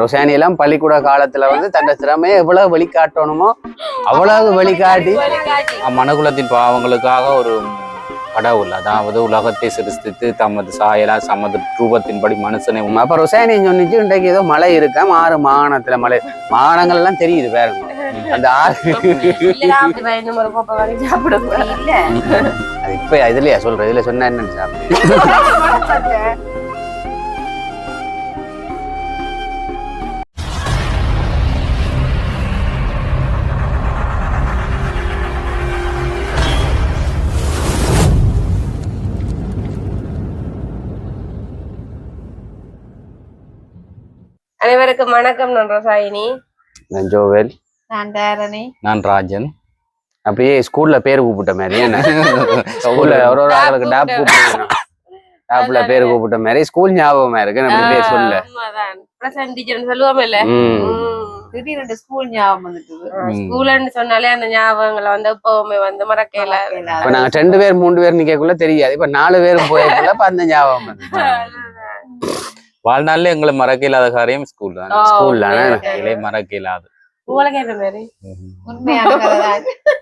ரொசானி எல்லாம் பள்ளிக்கூட காலத்துல வந்து தன்னை திறமையை எவ்வளவு வெளிக்காட்டணுமோ அவ்வளவு வெளிக்காட்டி மனுகுலத்தின் பாவங்களுக்காக ஒரு கடவுள், அதாவது உலகத்தை சிருஷ்டித்து தமது சாயலா சமது ரூபத்தின்படி மனுஷனை. அப்ப ரொசானி சொன்னிச்சு இன்றைக்கு ஏதோ மழை இருக்கா, 6 மாகாணத்துல மழை, மாகாணங்கள் எல்லாம் தெரியுது வேற அந்த 6 இப்ப இதுலயா சொல்ற, இதுல சொன்ன என்னன்னு சாப்பிடு. அனைவருக்கும் வணக்கம். நான் ரசாயினி. நான் ஜோவேல். நான் தாரணி. நான் ராஜன். அப்படியே ஸ்கூல்ல பேர் கூப்பிட்ட மாதிரி என்ன ஸ்கூல்ல ஒரு ஆளுக்கு டாப் கூப்பிட்டு டாப்ல பேர் கூப்பிட்ட மாதிரி ஸ்கூல் ஞாபகமா இருக்கு. நம்ம பேர் சொல்ல பிரசன்ட் டீச்சர்னு சொல்லுவோம் இல்ல, திடீர்னு ஸ்கூல் ஞாபகம் வந்துட்டு. ஸ்கூல்னு சொன்னாலே அந்த ஞாபகங்களை வந்து எப்பவுமே வந்து மறக்கல. இப்ப நாங்க 2 பேர் 3 பேர் நிக்கக்குள்ள தெரியாது, இப்ப 4 பேரும் போயக்குள்ள இப்ப அந்த ஞாபகம் வந்து வாழ்நாள்ல எங்களை மறக்க இல்லாத காரியம் ஸ்கூல் தான். ஸ்கூல் மறக்க இல்லாது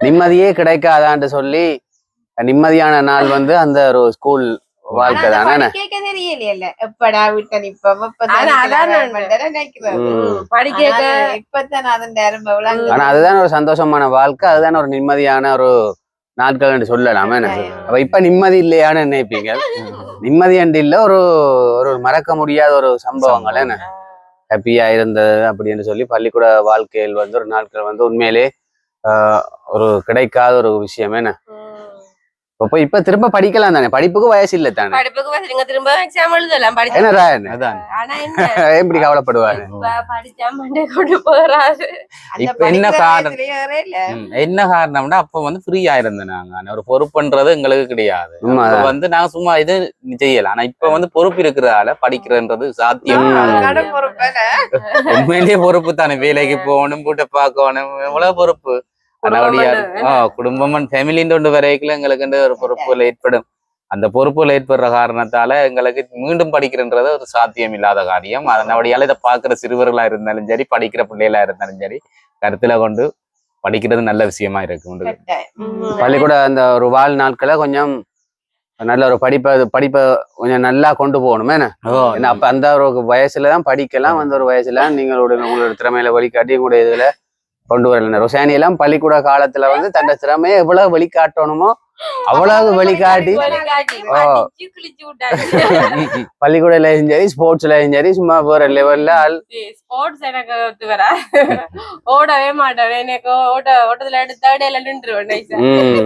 நிம்மதியே கிடைக்காதான்னு சொல்லி நிம்மதியான நாள் வந்து அந்த ஒரு ஸ்கூல் வாழ்க்கை தானே. ஆனா அதுதான் ஒரு சந்தோஷமான வாழ்க்கை, அதுதான் ஒரு நிம்மதியான ஒரு நாட்கள் சொல்லலாமே. அப்ப இப்ப நிம்மதி இல்லையான்னு நினைப்பீங்க. நிம்மதி அண்டு இல்ல, ஒரு ஒரு மறக்க முடியாத ஒரு சம்பவங்கள் என்ன ஹாப்பியா இருந்தது அப்படின்னு சொல்லி பள்ளிக்கூட வாழ்க்கையில் வந்து ஒரு நாட்கள் வந்து உண்மையிலே ஒரு கிடைக்காத ஒரு விஷயம் என்ன. இப்ப திரும்ப படிக்கலாம் தானே, படிப்புக்கு வயசு இல்ல தானே, எப்படி கவலைப்படுவாரு. என்ன காரணம்னா அப்ப வந்து ஃப்ரீயா இருந்தேன், நாங்க ஒரு பொறுப்புன்றது எங்களுக்கு கிடையாது. வந்து நாங்க சும்மா இது செய்யலாம். ஆனா இப்ப வந்து பொறுப்பு இருக்கிறதால படிக்கிறன்றது சாத்தியம். உண்மையிலேயே பொறுப்பு தானே, வேலைக்கு போகணும், வீட்டை பார்க்கணும், எவ்வளவு பொறுப்பு. குடும்பம் ஃபேமிலின்னு வரைக்கும் எங்களுக்கு ஒரு பொறுப்புகள் ஏற்படும். அந்த பொறுப்புகள் ஏற்படுற காரணத்தால எங்களுக்கு மீண்டும் படிக்கிறன்றது ஒரு சாத்தியம் இல்லாத காரியம். அதனபடியால இதை பாக்குற சிறுவர்களா இருந்தாலும் சரி, படிக்கிற பிள்ளைகளா இருந்தாலும் சரி, கருத்துல கொண்டு படிக்கிறது நல்ல விஷயமா இருக்கு. பள்ளிக்கூட அந்த ஒரு வாழ் நாட்களை கொஞ்சம் நல்ல ஒரு படிப்பை கொஞ்சம் நல்லா கொண்டு போகணுமே. ஏன்னா அப்ப அந்த ஒரு வயசுலதான் படிக்கலாம். அந்த ஒரு வயசுல உங்களோட திறமையில வழிகாட்டி உங்களுடைய இதுல கொண்டு வரல. ரொசானி எல்லாம் பள்ளிக்கூட காலத்துல வந்து தன்னை திறமையை எவ்வளவு வெளிக்காட்டணுமோ அவ்வளவு வெளிக்காட்டி பள்ளிக்கூடலையும் சரி, ஸ்போர்ட்ஸ்லயும் சரி, சும்மா போற லெவல்ல ஸ்போர்ட்ஸ் எனக்கு ஓடவே மாட்டேன். எனக்கு ஓட்டத்துல தேர்ட் நின்றுவேன்.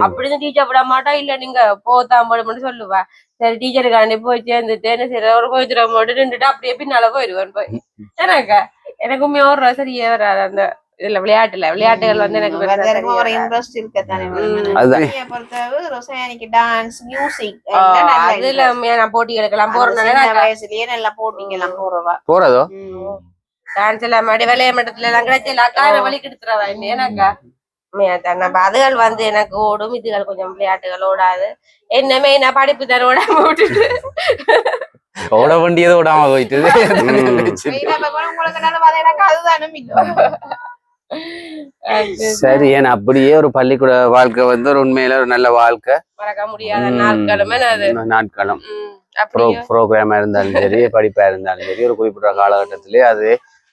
அப்படின்னு டீச்சர் விட மாட்டா. இல்ல நீங்க போதான் மட்டும் சொல்லுவா. சரி டீச்சருக்காண்டி போய் சேர்ந்துட்டு என்ன செய்யற ஒரு கோயில மட்டும் நின்றுட்டு அப்படியே பின்னால போயிடுவேன். போய் எனக்குமே ஒரு சரியே வராது. அந்த இல்ல விளையாட்டுகள் வந்து எனக்கு ஒரு இன்ட்ரெஸ்ட் இருக்கத்தானே. ரொசானிக்கு டான்ஸ், மியூசிக் அதுல நான் போட்டிகளுக்கெல்லாம் போறேன். வயசுலயே நல்லா போட்டிங்கெல்லாம் போறதோ டான்ஸ் எல்லாம் மாடி விளைய மட்டத்துல எல்லாம் கிடைச்சி எல்லாக்கார வழி கெடுத்துறவா ஏன்னாக்கா அதுகள் வந்து எனக்கு ஓடும். இதுகள் கொஞ்சம் விளையாட்டுகள் ஓடாது. என்னமே நான் படிப்பு தர ஓடாம விட்டுட்டு ஓட வேண்டியது ஓடாம போயிட்டு சரி. ஏன்னா அப்படியே ஒரு பள்ளிக்கூட வாழ்க்கை வந்து ஒரு உண்மையில ஒரு நல்ல வாழ்க்கை, மறக்க முடியாத நாட்களும் ப்ரோக்ராமா இருந்தாலும் சரி, படிப்பா இருந்தாலும் சரி, ஒரு குறிப்பிட்ட காலகட்டத்திலே அது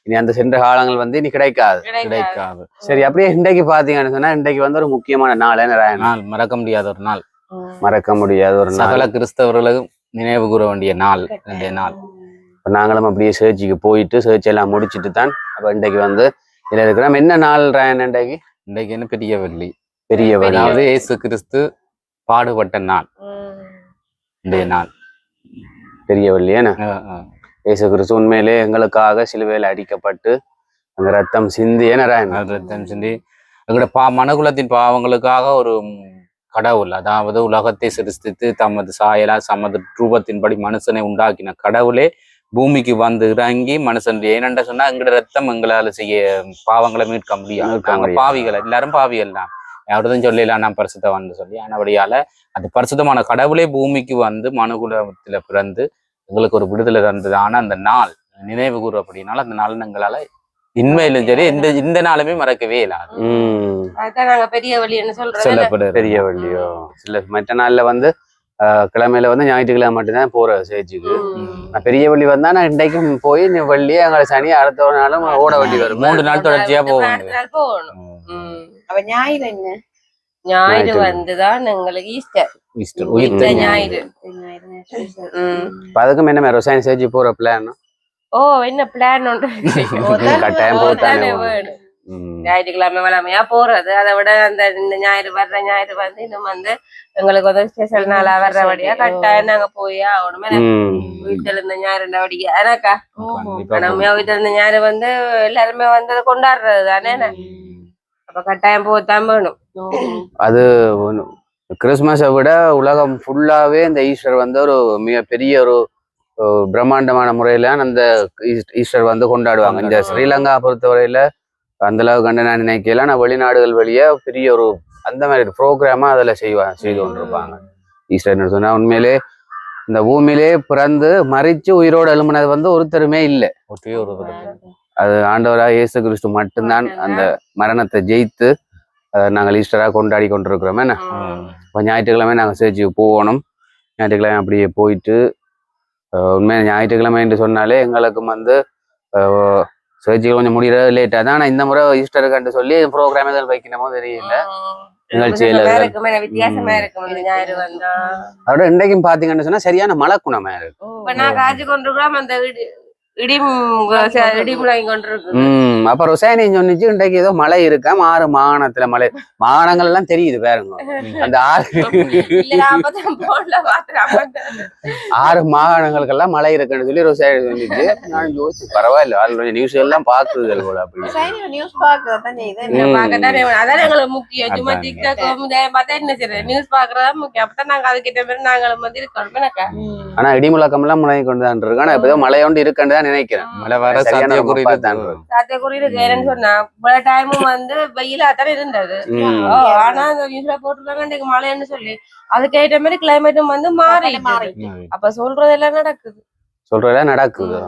இனி அந்த சென்ற காலங்கள் வந்து இனி கிடைக்காது. சரி, அப்படியே இன்றைக்கு பாத்தீங்கன்னு சொன்னா இன்றைக்கு வந்து ஒரு முக்கியமான நாள். நாள் மறக்க முடியாத ஒரு நாள், மறக்க முடியாத ஒரு சகல கிறிஸ்தவர்களும் நினைவு கூற வேண்டிய நாள். இப்ப நாங்களும் அப்படியே சேர்ச்சிக்கு போயிட்டு சேர்ச்சி எல்லாம் முடிச்சுட்டு தான் அப்ப இன்றைக்கு வந்து இதுல இருக்கிறோம். என்ன நாள் இன்றைக்கு? இன்றைக்கு என்ன பெரிய வெள்ளி. பெரிய வெள்ளி, அதாவது இயேசு கிறிஸ்து பாடுபட்ட நாள். இன்றைய நாள் பெரிய வெள்ளி. ஏன்னா இயேசு கிறிஸ்து உண்மையிலே எங்களுக்காக சிலுவையில் அடிக்கப்பட்டு அந்த ரத்தம் சிந்தி, ரத்தம் சிந்தி எங்களோட மனுகுலத்தின் பாவங்களுக்காக ஒரு கடவுள், அதாவது உலகத்தை சிருஷ்டித்து தமது சாயலா சமது ரூபத்தின்படி மனுஷனை உண்டாக்கின கடவுளே பூமிக்கு வந்து இறங்கி மனுஷன். ஏனென்ற சொன்னா எங்களோட ரத்தம் எங்களால செய்ய பாவங்களை மீட்க முடியாது. நாங்க பாவிகள், எல்லாரும் பாவிகள் தான். யாருதும் சொல்லலாம் நான் பரிசுத்தவான்னு சொல்லி. ஆனபடியால அந்த பரிசுத்தமான கடவுளே பூமிக்கு வந்து மனுகுலத்துல பிறந்து எங்களுக்கு ஒரு விடுதலை தந்ததான அந்த நாள் நினைவு கூறப்படினால அந்த நல்லெண்ணங்களால இன்மையிலும் சரி இந்த நாளுமே மறக்கவே இல்லாது. அதான் நாங்க பெரிய வழின்னு சொல்றோம். சொல்லப்படுது பெரிய வள்ளியோ சில மற்ற நாள்ல வந்து கிழமையில வந்து ஞாயிற்றுக்கிழமை மட்டும்தான் போற சேர்ச்சுக்கு. பெரிய வள்ளி வந்தா நான் இன்றைக்கும் போய் நீ வள்ளி அங்க சனி அடுத்த ஒரு நாளும் ஓட வண்டி வரும். 3 நாள் தொடர்ச்சியா போவாங்க. அப்ப ஞாயிறு என்ன? ஞாயிறு வந்துதான் எங்களுக்கு ஈஸ்டர் உயிர் ஞாயிறு. அதுக்கும் என்ன ரசாயன சேர்ச்சி போற பிளான்? ஓ என்ன பிளான் ஒன்று கட்டாயம் போட்டானே வேணும். ஞாயிற்றுக்கிழமை வளமையா போறது, அதை விட அந்த இந்த ஞாயிறு வர்ற ஞாயிறு வந்து இன்னும் வந்து எங்களுக்கு வந்து ஸ்பெஷல் நாளா வர்றபடியா கட்டாயம் நாங்க போய் ஆகணுமே. வீட்டுல இருந்த ஞாயிறு வடியா எனக்கா நம்ம வீட்டுல இருந்த ஞாயிறு வந்து எல்லாருமே வந்து அதை கொண்டாடுறது தானே. அப்ப கட்டாயம் போத்தான் வேணும். அது கிறிஸ்துமஸை விட உலகம் ஃபுல்லாவே இந்த ஈஸ்டர் வந்து ஒரு மிகப்பெரிய ஒரு பிரம்மாண்டமான முறையில அந்த ஈஸ்டர் வந்து கொண்டாடுவாங்க. இந்த ஸ்ரீலங்கா பொறுத்தவரையில அந்த அளவுக்கு கண்டு நான் நினைக்கல. நான் வெளிநாடுகள் வழியா பெரிய ஒரு அந்த மாதிரி ப்ரோக்ராமா அதுல செய்து கொண்டிருப்பாங்க. ஈஸ்டர்னு சொன்னா உண்மையிலே இந்த பூமியிலே பிறந்து மறிச்சு உயிரோடு எழும்பினது வந்து ஒருத்தருமே இல்லை. அது ஆண்டவராக இயேசு கிறிஸ்து மட்டும்தான் அந்த மரணத்தை ஜெயித்து நாங்கள் ஈஸ்டரா கொண்டாடி கொண்டிருக்கிறோம். என்ன இப்போ ஞாயிற்றுக்கிழமை நாங்கள் சேர்ச்சுக்கு போகணும். ஞாயிற்றுக்கிழமை அப்படியே போயிட்டு உண்மையான ஞாயிற்றுக்கிழமை என்று சொன்னாலே எங்களுக்கும் வந்து சேர்ச்சுக்கு கொஞ்சம் முடிகிறது லேட்டாக தான். ஆனால் இந்த முறை ஈஸ்டருக்குன்னு சொல்லி ப்ரோக்ராம் எதாவது வைக்கணுமோ தெரியல. நிகழ்ச்சியில வித்தியாசமா இருக்கும் ஞாயிறு வந்தா. அதோட இன்றைக்கும் பாத்தீங்கன்னு சொன்னா சரியான மழை குணமா இருக்கு. இப்ப நான் காய்ச்சி கொண்டிருக்கிறோம் அந்த இடிமுழங்கி கொண்டிருக்கு. அப்ப ரொசாயனி சொன்னிச்சு இன்றைக்கு ஏதோ மழை இருக்காம 6 மாகாணத்துல மழை. மாகாணங்கள் எல்லாம் தெரியுது பாருங்க. அந்த 6 மாகாணங்களுக்கெல்லாம் மழை இருக்குன்னு சொல்லி ரொசாயனி சொன்னிச்சு. நான் யோசிச்சு பரவாயில்ல அது நியூஸ் எல்லாம் பாக்குறது போல. அப்படி அதான் எங்களுக்கு முக்கியம். சும்மா டிக்டாக் பார்த்தா என்ன சரி நியூஸ் பாக்குறதா முக்கியம். அப்பதான் நாங்க அதுக்கிட்ட மாதிரி நாங்களும் வந்து இருக்கோம். ஆனா இடிமுழக்கம் எல்லாம் முழங்கி கொண்டுதான் இருக்கு. ஆனா இப்ப மழை ஒன்று இருக்குன்னு நினைக்கிறேன். மழை வர சாத்தியக்குறி இருக்கு. என்னன்னு சொன்னா பல டைமும் வந்து வெயிலா தானே இருந்தது. ஆனா அந்த நியூஸ்ல போட்டுருக்காங்க இன்னைக்கு மழைன்னு சொல்லி அதுக்கேற்ற மாதிரி கிளைமேட்டும் வந்து மாறி. அப்ப சொல்றதெல்லாம் நடக்குது.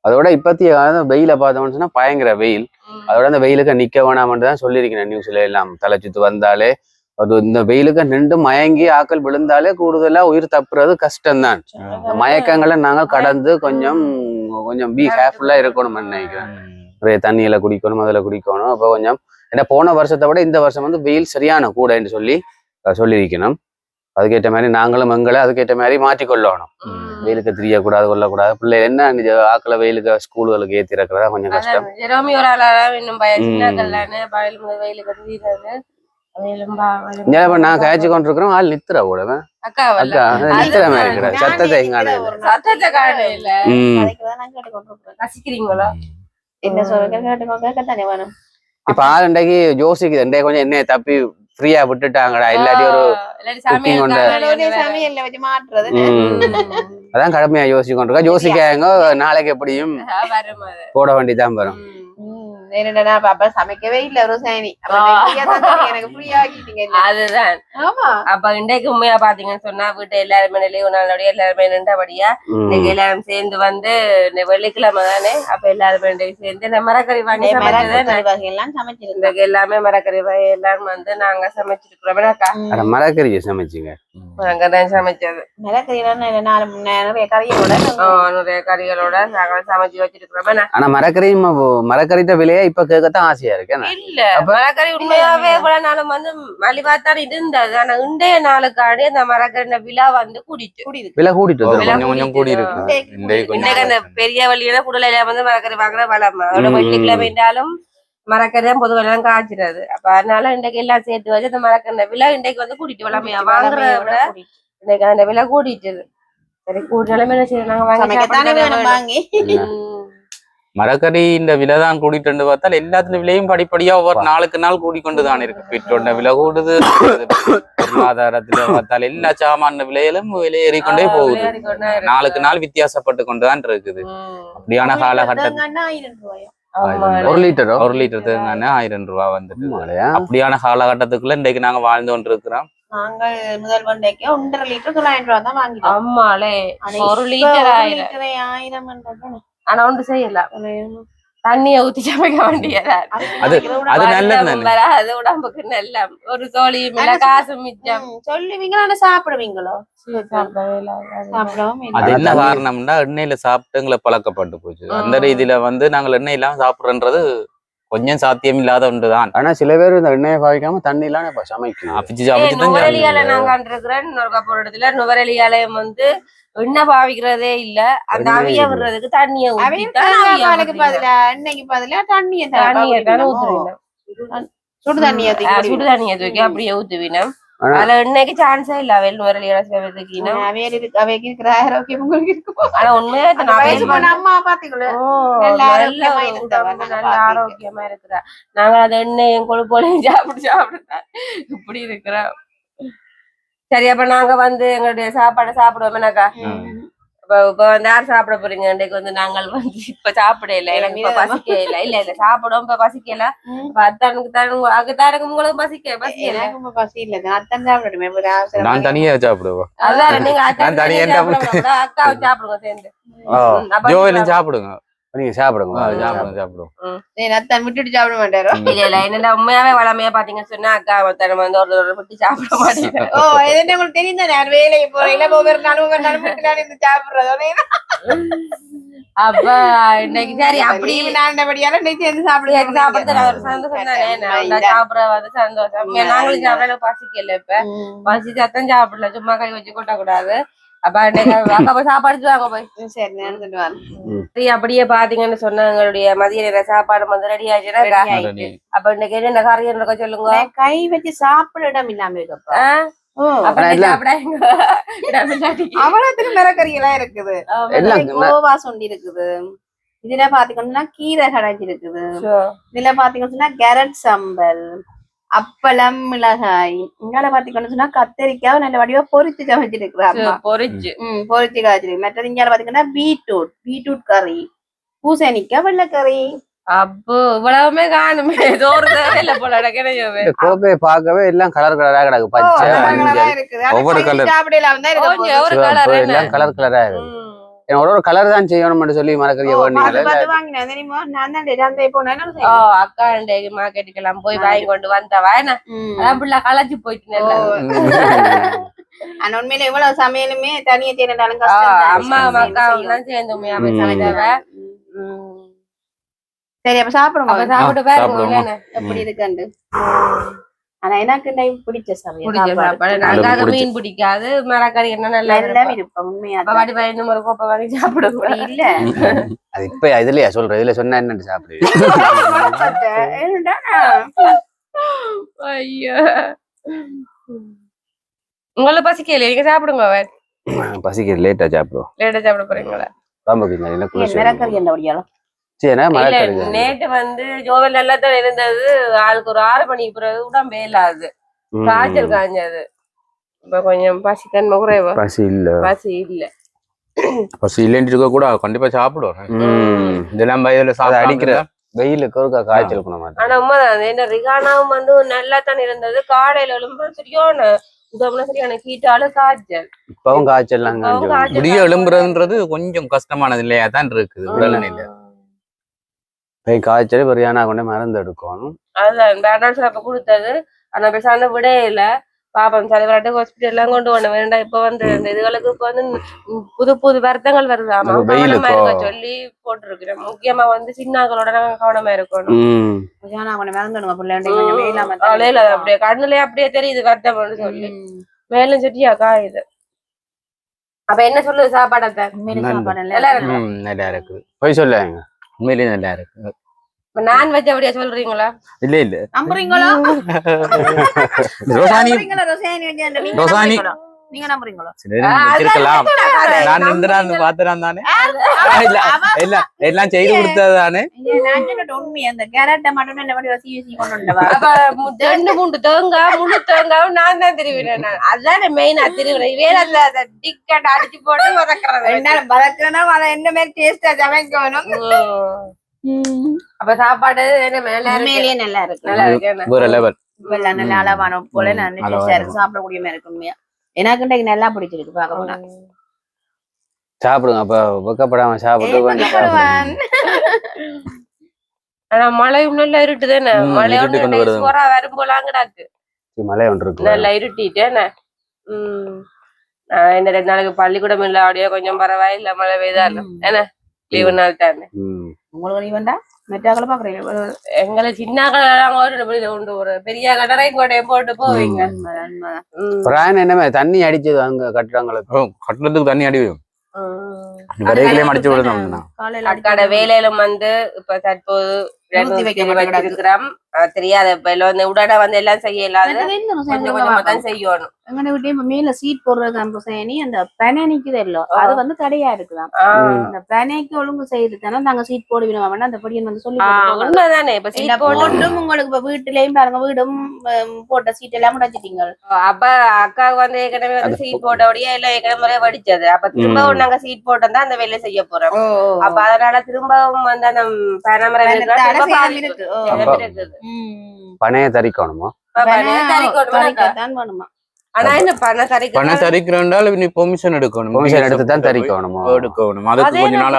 அதோட இப்பத்திய வெயில பார்த்தோம்னு சொன்னா பயங்கர வெயில். அதோட அந்த வெயிலுக்கு நிக்க வேணாம்னு தான் சொல்லியிருக்கிறேன் நியூஸ்ல எல்லாம். தலை சுத்து வந்தாலே அது இந்த வெயிலுக்கு நின்று மயங்கி ஆக்கள் விழுந்தாலே கூடுதலா உயிர் தப்புறது கஷ்டம்தான். மயக்கங்களை நாங்கள் கடந்து கொஞ்சம் பி கேர்ஃபுல்லா இருக்கணும்னு நினைக்கிறேன். நிறைய தண்ணியில குடிக்கணும், அதில் குடிக்கணும். அப்போ கொஞ்சம் ஏன்னா போன வருஷத்தை விட இந்த வருஷம் வந்து வெயில் சரியான கூடன்னு சொல்லியிருக்கணும். அதுக்கேற்ற மாதிரி நாங்களும் எங்களை அதுக்கேற்ற மாதிரி மாற்றிக்கொள்ளணும். வெயிலுக்கு தெரியக்கூடாது, கொள்ளக்கூடாது. பிள்ளை என்ன ஆக்களை வெயிலுக்கு ஸ்கூல்களுக்கு ஏற்றி இருக்கிறதா கொஞ்சம் கஷ்டம். நான் காய்ச்சி கொண்டிருக்கிறோம். ஆள் நித்துறா கூட நித்துற மாதிரி இருக்கிற சத்தத்தை இப்ப ஆள் இன்றைக்கு யோசிக்குது. இன்றைய கொஞ்சம் என்னைய தப்பி ஃப்ரீயா விட்டுட்டாங்கடா இல்லாட்டி ஒரு அதான் கடமையா யோசிச்சு கொண்டிருக்கா. யோசிக்காங்க நாளைக்கு எப்படியும் போட வேண்டிதான் வரும். சமைக்கவே இல்ல ரோசாயினி. அதுதான் அப்ப இன்றைக்கு உண்மையா பாத்தீங்கன்னு சொன்னா வீட்டு எல்லாருமே நிலையுடைய எல்லாருமே நின்றபடியா இன்னைக்கு எல்லாரும் சேர்ந்து வந்து வெள்ளிக்கிழமை தானே. அப்ப எல்லாருமே சேர்ந்து மரக்கறி வாங்கி சமைச்சிருந்தது. எல்லாமே மரக்கறி வகை எல்லாரும் வந்து நாங்க சமைச்சிருக்கிறோம். மரக்கறியை சமைச்சிங்க? நாங்கதான் சமைச்சது. நிறைய கறிகளோட நாங்க சமைச்சு வச்சிருக்கிறோம். ஆனா மரக்கறிட்ட விலையா இப்ப கேட்கத்தான் ஆசையா இருக்கு. இல்ல மரக்கறி உண்மையாவே இவ்வளவு நாளும் வந்து மலிவாத்தான் இருந்தது. ஆனா இன்றைய நாளுக்காடி அந்த மரக்கறி விழா வந்து விலை கூட்டிட்டு கொஞ்சம் கூடி இருக்கு. இன்னைக்கு அந்த பெரிய வழியில குடலையில வந்து மரக்கறி வாங்குற வளம். அதோட வெள்ளிக்கிழமை என்றாலும் மரக்கறி தான் பொதுவெல்லாம் எல்லாம் காய்ச்சிடாது. அப்ப அதனால இன்றைக்கு எல்லாம் சேர்த்து வச்சு அந்த மரக்கறி விலை இன்றைக்கு வந்து கூட்டிட்டு வளமையா வாங்குறத விட இன்னைக்கு அந்த விலை கூட்டிட்டு சரி கூட்டினாலுமே என்ன செய்யறாங்க வாங்கி மரக்கறி இந்த விலை தான் கூட்டிட்டு பார்த்தால் எல்லாத்துல விலையும் படிப்படியா ஒவ்வொரு நாளுக்கு நாள் கூடிக்கொண்டுதான் இருக்கு. பெட்ரோல் விலை கூடுது, பொருளாதாரத்துல பார்த்தால் எல்லா சாமான விலையிலும் விலை ஏறிக்கொண்டே போகுது. நாளுக்கு நாள் வித்தியாசப்பட்டு கொண்டுதான் இருக்குது. அப்படியான காலகட்டத்தில் 1 லிட்டர் தேங்காய் 1000 ரூபாய் வந்துட்டு அப்படியான காலகட்டத்துக்குள்ள இன்றைக்கு நாங்க வாழ்ந்து கொண்டு இருக்கிறோம். நாங்கள் முதல் வண்டைக்கு 1.5 லிட்டர் 900 ரூபாய் தான் வாங்கிட்டோம். ஆமாலே 1 லிட்டர் 1000 ஆனா ஒன்று செய்யலாம் தண்ணிய ஊத்தி சமைக்க வேண்டியதா அது நல்லது தானே. அது உடம்புக்கு நல்ல ஒரு சோழியும் இல்ல காசும் மிச்சம் சொல்லுவீங்களா ஆனா சாப்பிடுவீங்களோ சாப்பிடவும் அது என்ன காரணம்னா எண்ணெயில சாப்பிட்டு எங்களை பழக்கப்பட்டு போச்சு. அந்த ரீதியில வந்து நாங்கள் எண்ணெய் இல்லாம சாப்பிடுறன்றது கொஞ்சம் சாத்தியம் இல்லாத ஒன்றுதான். ஆனா சில பேர் இந்த எண்ணெயை பாவிக்காம தண்ணி எல்லாம் இப்ப சமைக்கும். அப்பிச்சு சாப்பிட்டு தான் நுவரெலியால நாங்க கண்டிருக்கிறேன் இன்னொரு கப்போர் இடத்துல நுவரெலியாலயம் வந்து எண்ணெய் பாவிக்கிறதே இல்ல அந்த அவிய விடுறதுக்கு தண்ணிய பதிலா எண்ணெய்க்கு பதிலா தண்ணியை ஊத்துவீங்க சுடு தண்ணியை சுடு தண்ணியை தூக்கி அப்படியே ஊத்துவீனம் அதுல எண்ணெய்க்கு சான்ஸே இல்ல அவையில் நுவரெலியால செய்வதற்கு அவைக்கு இருக்கிற ஆரோக்கியம் உங்களுக்கு இருக்கும். ஆனா உண்மையா அம்மா பாத்தீங்களா நல்ல ஆரோக்கியமா இருக்கிறா நாங்க அந்த எண்ணெயும் கொழுப்போலையும் சாப்பிட்டு இப்படி இருக்கிறோம். சரி அப்ப நாங்க வந்து எங்களுடைய சாப்பாடை சாப்பிடுவோம்னாக்கா இப்ப வந்து யார் சாப்பிட போறீங்க இன்றைக்கு வந்து நாங்கள் வந்து இப்ப சாப்பிடல எனக்கு இப்ப பசிக்கல இல்ல சாப்பிடுவோம் இப்ப பசிக்கல அத்தானுக்கு உங்களுக்கு பசிக்கல பசி இல்ல அத்தான் சாப்பிடணுமே நான் தனியா சாப்பிடுவேன். அதான் நீங்க அக்காவை சாப்பிடுங்க சேர்ந்து ஜோவிலும் சாப்பிடுங்க. நீங்க சாப்பிடுங்க அத்தான் விட்டுட்டு சாப்பிட மாட்டாரோ இல்ல என்னடா உண்மையாவே வளமையா பாத்தீங்கன்னு சொன்னா அக்கா தனம் வந்து ஒரு விட்டு சாப்பிட மாட்டேன். ஓ இது உங்களுக்கு தெரியும் தானே வேலைக்கு போறீங்களா ஒவ்வொரு நாளும் சாப்பிடுறதோட அப்ப இன்னைக்கு சரி அப்படி நாண்டபடியால இன்னைக்கு சேர்ந்து சாப்பிடுறது ஒரு சந்தோஷம் தானே சாப்பிட வந்து சந்தோஷம் நாங்களும் சாப்பிட பசிக்கல இப்ப பசி சத்தம் சாப்பிடல சும்மா கை வச்சு கொட்ட கூடாது. அப்ப அக்கா சாப்பாடு வாங்க போய் சரி அப்படியே பாத்தீங்கன்னு சொன்னா எங்களுடைய மதிய நேர சாப்பாடு வந்து ரெடி ஆயிடுச்சுன்னா அப்ப இன்னைக்கு என்ன கறி இருக்க சொல்லுங்க கை வச்சு சாப்பிட இடம் இல்லாம இருக்கப்பா அவ்வளவுக்கு மிரக்கறி எல்லாம் இருக்குது கோவா சொண்டி இருக்குது இதுல பாத்தீங்கன்னா கீரை கடைஞ்சி இருக்குது இதுல பாத்தீங்கன்னா கேரட் சம்பல் அப்பளம் மிளகாய் இங்கால பாத்தீங்கன்னு சொன்னா கத்தரிக்காய் நல்ல வடிவா பொரிச்சு சமைச்சிருக்கிறாங்க பொரிச்சு காய்ச்சிருக்கு. மற்றது இங்கால பாத்தீங்கன்னா பீட்ரூட் கறி பூசணிக்காய் வெள்ளைக்கறி அப்போ இவ்வளவுமே காணுமே கோப்பையை பார்க்கவே எல்லாம் கலர் கலரா கிடக்கு பச்சை ஒவ்வொரு கலர் எல்லாம் கலர் கலரா இருக்கு. ஒரு கலர் தான் செய்யணும் சொல்லி மறக்கறிய அக்கா மார்க்கெட்டுக்கெல்லாம் போய் வாங்கி கொண்டு வந்தவா என்ன களைச்சு போயிட்டு உண்மையில எவ்வளவு சமையலுமே தனியா செய்யறாலும் அம்மா அக்காவும் தான் சேர்ந்து சரி அப்ப சாப்பிடுங்க சாப்பிட்டு பாருங்க எப்படி இருக்குண்டு. ஆனா எனக்கு பிடிச்ச சாப்பாடு மீன் பிடிக்காது மரக்கறி என்ன நல்லா விருப்பம் உண்மையா ஒரு கோப்பை வாங்கி சாப்பிடுங்க இல்ல அது இப்ப இதுலயா சொல்ற இதுல சொன்னா என்னன்னு சாப்பிடு ஐயோ உங்களை பசிக்கல நீங்க சாப்பிடுங்க பசிக்க லேட்டா சாப்பிட போறீங்களா நேற்று வந்து ஜோவல் நல்லா தான் இருந்தது ஆளுக்கு ஒரு 6 மணிக்கு பிறகு உடம்பே இல்லாது காய்ச்சல் காய்ஞ்சது இப்ப கொஞ்சம் பசி தன்மை குறைவா பசி இல்லைன்னு இருக்க கூட கண்டிப்பா சாப்பிடுவோம் இதெல்லாம் அடிக்கிற வெயிலுக்கு ஒரு காய்ச்சல் குணமா ஆனா உண்மைதான் என்ன ரிகானாவும் வந்து நல்லா தான் இருந்தது காலையில எழும்பு சரியான சரியான கீட்டாலும் காய்ச்சல் இப்பவும் காய்ச்சல் முடிய எழும்புறதுன்றது கொஞ்சம் கஷ்டமானது இல்லையா தான் இருக்குது உடல்நிலை காய்ச்சல் பெரியானா கொண்டே மருந்து எடுக்கணும் அதுதான் பேண்டல் சாப்ப கொடுத்தது ஆனா பேசாம விட இல்ல பாப்பம் தலைவராட்டு ஹாஸ்பிட்டல்லாம் கொண்டு போன வேண்டாம் இப்ப வந்து இந்த இதுகளுக்கு இப்ப வந்து புது வருத்தங்கள் வருது ஆமா கவனமா இருக்க சொல்லி போட்டுருக்கிறேன் முக்கியமா வந்து சின்னாக்களோட கவனமா இருக்கணும் அப்படியே கண்ணுலயே அப்படியே தெரியுது வருத்தம் சொல்லி மேலும் சுட்டியா காயுது அப்ப என்ன சொல்லுது சாப்பாடத்தை நல்லா இருக்கு போய் சொல்லுங்க உண்மையிலேயே நல்லா இருக்கு நான்வெஜ் அப்படியே சொல்றீங்களா இல்ல நம்புறீங்களா ரோசானி நீங்க நம்புறீங்களா இருக்கலாம் நான் இந்த நாள் பாத்துறான் தானே எல்லாம் செய்து கொடுத்ததானே உண்மை அந்த கேரட் மட்டும் என்ன பண்ணி வசி யூசி கொண்டு மூன்று தேங்காய் முழு தேங்காயும் நான் தான் திருவினேன் அதான மெயினா திருவினேன் வேற அந்த டிக்கெட் அடிச்சு போட்டு வதக்குறேன்னா என்ன மாதிரி டேஸ்டா சமைக்கணும் அப்ப சாப்பாடு உண்மையிலேயே நல்லா இருக்கு நல்லா இருக்கு நல்ல அளவான போல சாப்பிடக்கூடிய மாதிரி இருக்கு உண்மையா எனக்கு நல்லா பிடிச்சிருக்கு பாக்க போனா சாப்பிடுங்க அப்ப வெக்கப்படாம சாப்பிட்டு கொஞ்சம் ஏமாத்தப்படுவான். ஆனா மழையும் நல்லா இருட்டுதானே மழை இருட்டி கொண்டு வருது. போறா வரும் போலாம் கிடாக்கு மழை ஒன்று இருக்கு நல்லா இருட்டிட்டேனே இந்த 2 நாளைக்கு பள்ளிக்கூடம் இல்ல அப்படியே கொஞ்சம் பரவாயில்ல மழை பெய்தாலும் என்ன லீவு நாள் தானே உங்களுக்கு நீ வேண்டா மெட்டாக்களை பாக்குறீங்க எங்களை சின்ன கடை கொண்டு ஒரு பெரிய கடரை கோட்டையை போட்டு போவீங்க பிரான் என்ன தண்ணி அடிச்சது அங்க கட்டுறாங்களுக்கு கட்டுறதுக்கு தண்ணி அடி விரைவிலே அடிச்சு விடணும். அக்காட வேலையிலும் வந்து இப்ப தற்போது வச்சிருக்கிறோம் தெரியாத இப்ப வந்து உடனே வந்து எல்லாம் செய்ய இல்லாத கொஞ்சம் கொஞ்சமா தான் செய்யணும். எங்கட வீட்லயே இப்ப மேல சீட் போடுறது கம்பசேனி அந்த பனை நிக்குது இல்ல அது வந்து தடையா இருக்குதான். அந்த பனைக்கு ஒழுங்கு செய்யறதுனா நாங்க சீட் போடுவோம் வேணா அந்த படியன் வந்து சொல்லி உண்மைதானே இப்ப சீட் போட்டும் உங்களுக்கு இப்ப வீட்டுலயும் பாருங்க வீடும் போட்ட சீட் எல்லாம் முடிச்சிட்டீங்க. அப்ப அக்காவுக்கு வந்து ஏற்கனவே வந்து சீட் போட்டபடியே எல்லாம் ஏற்கனவே வடிச்சது. அப்ப திரும்பவும் நாங்க சீட் போட்டோம் தான் அந்த வேலை செய்ய போறோம். அப்ப அதனால திரும்பவும் வந்து அந்த பனைமரம் பனைய தரிக்கணுமா ஆனா என்ன பனை தரிக்கிறோண்டால் நீ பெர்மிஷன் எடுக்கணும். பெர்மிஷன் எடுத்து தான் தரிக்கணுமா? எடுக்கணும். அதுக்கு கொஞ்ச நாள்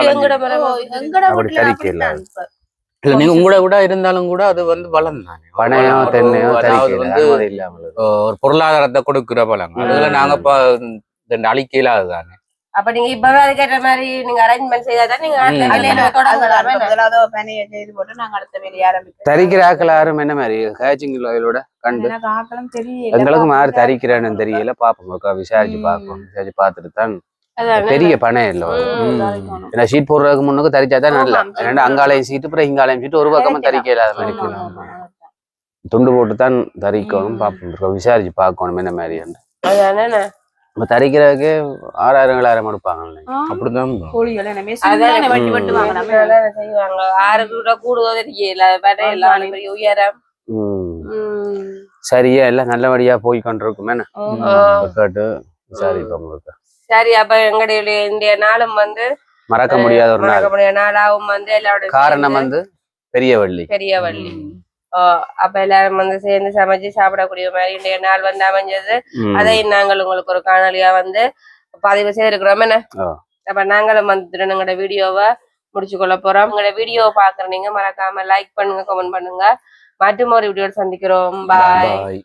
அப்படி தரிக்கல. இல்ல நீங்க உங்களோட விட இருந்தாலும் கூட அது வந்து பலம் தானே. பனையோ தென்னையோ அதாவது வந்து ஒரு பொருளாதாரத்தை கொடுக்கிற பலம். அதுல நாங்க அழிக்கல அதுதானே. அப்ப நீங்க இப்பவே அதுக்கேற்ற மாதிரி நீங்க அரேஞ்ச்மெண்ட் செய்தாதான் நீங்க தரிக்கிற ஆக்கள் யாரும் என்ன மாதிரி கேச்சிங்களோட கண்டு எங்களுக்கும் யாரு தரிக்கிறேன்னு தெரியல. பாப்போம் விசாரிச்சு பாப்போம். விசாரிச்சு பாத்துட்டு தான் பெரிய பனை இல்லை. ஏன்னா ஷீட் போடுறதுக்கு முன்னுக்கு தரிச்சாதான் நல்லா. ஏன்னா அங்காலையும் சீட்டு அப்புறம் இங்காலையும் சீட்டு ஒரு பக்கமும் தரிக்க இல்லாத மாதிரி துண்டு போட்டு தான் தரிக்கணும். பாப்போம் விசாரிச்சு பாக்கணும் என்ன மாதிரி. இப்ப தரிக்கிறதுக்கு 6000 7,000 எடுப்பாங்க. அப்படிதான் செய்வாங்க. 6 கூட கூடுதோ தெரியல உயரம். சரியா எல்லாம் நல்லபடியா போய் கொண்டிருக்கும். கேட்டு விசாரிப்போம். சரி அப்ப எங்களுடைய இந்த நாளும் வந்து மறக்க முடியாத ஒரு நாளாவும் வந்து எல்லாரோட காரணம் வந்து பெரிய வள்ளி. அப்ப எல்லாரும் வந்து சேர்ந்து சமைச்சு சாப்பிடக்கூடிய மாதிரி இன்றைய நாள் வந்து அமைஞ்சது. அதை நாங்கள் உங்களுக்கு ஒரு காணொலியா வந்து பதிவு செய்திருக்கிறோம். என்ன அப்ப நாங்களும் வந்து எங்களோட வீடியோவை முடிச்சு கொள்ள போறோம். உங்களோட வீடியோவை பாக்குற நீங்க மறக்காம லைக் பண்ணுங்க, கமெண்ட் பண்ணுங்க. மற்றும் ஒரு வீடியோ சந்திக்கிறோம். பாய்.